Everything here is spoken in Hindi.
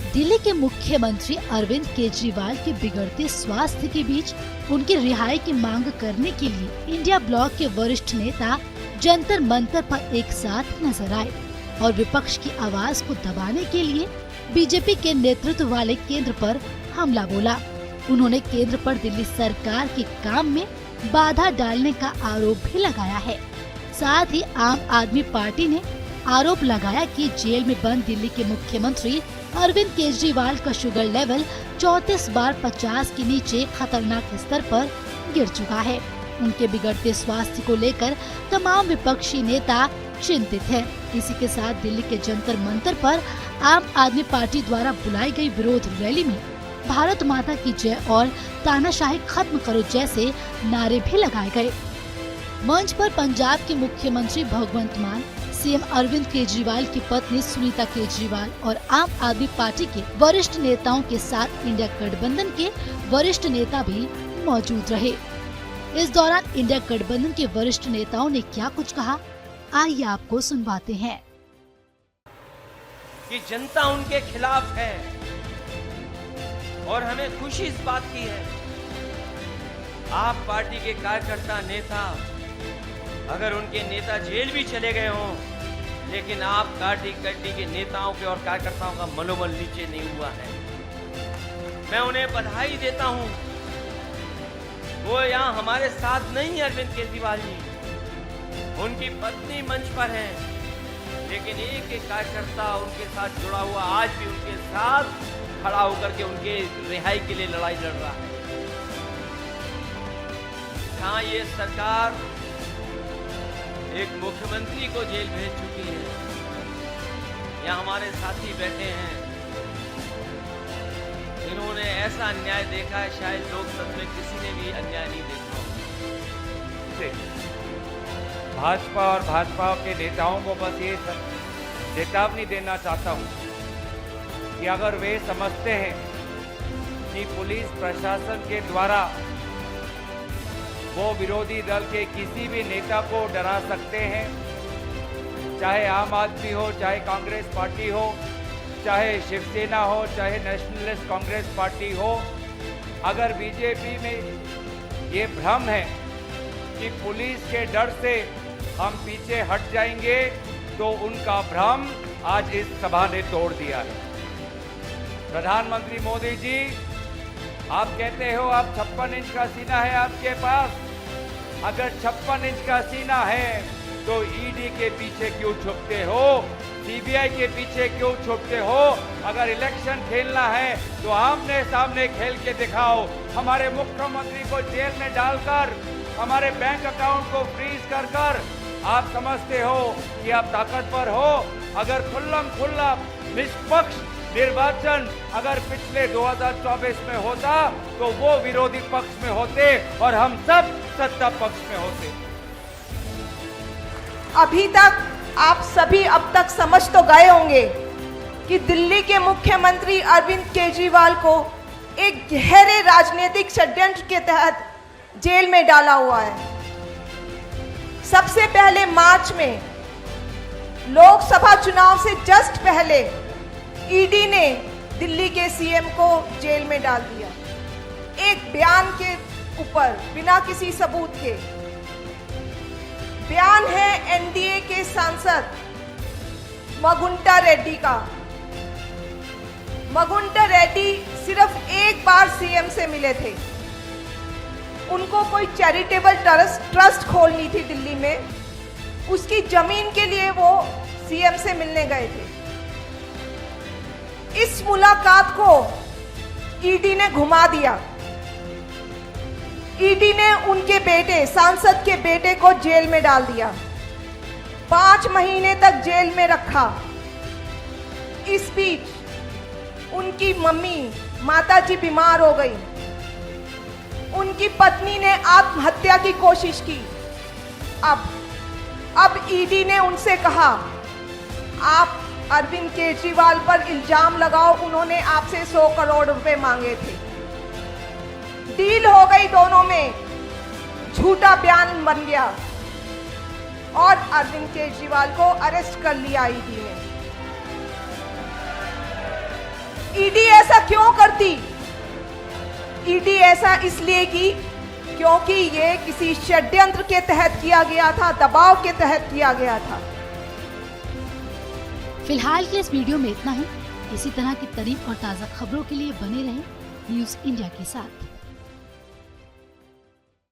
दिल्ली के मुख्यमंत्री अरविंद केजरीवाल के बिगड़ते स्वास्थ्य के बीच उनकी रिहाई की मांग करने के लिए इंडिया ब्लॉक के वरिष्ठ नेता जंतर मंतर पर एक साथ नजर आए और विपक्ष की आवाज को दबाने के लिए बीजेपी के नेतृत्व वाले केंद्र पर हमला बोला। उन्होंने केंद्र पर दिल्ली सरकार के काम में बाधा डालने का आरोप भी लगाया है। साथ ही आम आदमी पार्टी ने आरोप लगाया कि जेल में बंद दिल्ली के मुख्यमंत्री अरविंद केजरीवाल का शुगर लेवल 34 बार 50 के नीचे खतरनाक स्तर पर गिर चुका है। उनके बिगड़ते स्वास्थ्य को लेकर तमाम विपक्षी नेता चिंतित हैं। इसी के साथ दिल्ली के जंतर मंतर पर आम आदमी पार्टी द्वारा बुलाई गई विरोध रैली में भारत माता की जय और तानाशाही खत्म करो जैसे नारे भी लगाए गए। मंच पर पंजाब के मुख्यमंत्री भगवंत मान, सीएम अरविंद केजरीवाल की पत्नी सुनीता केजरीवाल और आम आदमी पार्टी के वरिष्ठ नेताओं के साथ इंडिया गठबंधन के वरिष्ठ नेता भी मौजूद रहे। इस दौरान इंडिया गठबंधन के वरिष्ठ नेताओं ने क्या कुछ कहा, आइए आपको सुनवाते हैं। कि जनता उनके खिलाफ है और हमें खुशी इस बात की है। आप पार्टी के कार्यकर्ता नेता, अगर उनके नेता जेल भी चले गए हों, लेकिन आप पार्टी के नेताओं के और कार्यकर्ताओं का मनोबल नीचे नहीं हुआ है। मैं उन्हें बधाई देता हूं। वो यहाँ हमारे साथ नहीं है अरविंद केजरीवाल जी, उनकी पत्नी मंच पर है, लेकिन एक एक कार्यकर्ता उनके साथ जुड़ा हुआ आज भी उनके साथ खड़ा होकर के उनके रिहाई के लिए लड़ाई लड़ रहा है। जहां ये सरकार एक मुख्यमंत्री को जेल भेज चुकी है, यहाँ हमारे साथी बैठे हैं, इन्होंने ऐसा अन्याय देखा है शायद लोकतंत्र में किसी ने भी अन्याय नहीं देखा हो। भाजपा और भाजपा के नेताओं को बस ये चेतावनी देना चाहता हूं कि अगर वे समझते हैं कि पुलिस प्रशासन के द्वारा वो विरोधी दल के किसी भी नेता को डरा सकते हैं, चाहे आम आदमी हो, चाहे कांग्रेस पार्टी हो, चाहे शिवसेना हो, चाहे नेशनलिस्ट कांग्रेस पार्टी हो, अगर बीजेपी में ये भ्रम है कि पुलिस के डर से हम पीछे हट जाएंगे, तो उनका भ्रम आज इस सभा ने तोड़ दिया है। प्रधानमंत्री मोदी जी, आप कहते हो आप 56 इंच का सीना है आपके पास। अगर 56 इंच का सीना है तो ईडी के पीछे क्यों छुपते हो, सीबीआई के पीछे क्यों छुपते हो? अगर इलेक्शन खेलना है तो आमने सामने खेल के दिखाओ। हमारे मुख्यमंत्री को जेल में डालकर, हमारे बैंक अकाउंट को फ्रीज कर आप समझते हो कि आप ताकतवर हो। अगर खुल्लम खुल्ला निष्पक्ष निर्वाचन अगर पिछले 2024 में होता तो वो विरोधी पक्ष में होते और हम सब सत्ता पक्ष में होते। अभी तक आप सभी अब तक समझ तो गए होंगे कि दिल्ली के मुख्यमंत्री अरविंद केजरीवाल को एक गहरे राजनीतिक षड्यंत्र के तहत जेल में डाला हुआ है। सबसे पहले मार्च में लोकसभा चुनाव से जस्ट पहले ईडी ने दिल्ली के सीएम को जेल में डाल दिया, एक बयान के ऊपर, बिना किसी सबूत के। बयान है एनडीए के सांसद मगुंटा रेड्डी का। मगुंटा रेड्डी सिर्फ एक बार सीएम से मिले थे। उनको कोई चैरिटेबल ट्रस्ट खोलनी थी दिल्ली में, उसकी जमीन के लिए वो सीएम से मिलने गए थे। इस मुलाकात को ईडी ने घुमा दिया। ईडी ने उनके बेटे, सांसद के बेटे को जेल में डाल दिया, 5 महीने तक जेल में रखा। इस बीच उनकी मम्मी, माताजी बीमार हो गई। उनकी पत्नी ने आत्महत्या की कोशिश की। अब ईडी ने उनसे कहा, आप अरविंद केजरीवाल पर इल्जाम लगाओ, उन्होंने आपसे 100 करोड़ रुपए मांगे थे। डील हो गई दोनों में, झूठा बयान बन गया और अरविंद केजरीवाल को अरेस्ट कर लिया ईडी ने। ईडी ऐसा क्यों करती? ईडी ऐसा इसलिए की क्योंकि ये किसी षड्यंत्र के तहत किया गया था, दबाव के तहत किया गया था। फिलहाल के इस वीडियो में इतना ही। इसी तरह की तरीन और ताज़ा खबरों के लिए बने रहें न्यूज़ इंडिया के साथ।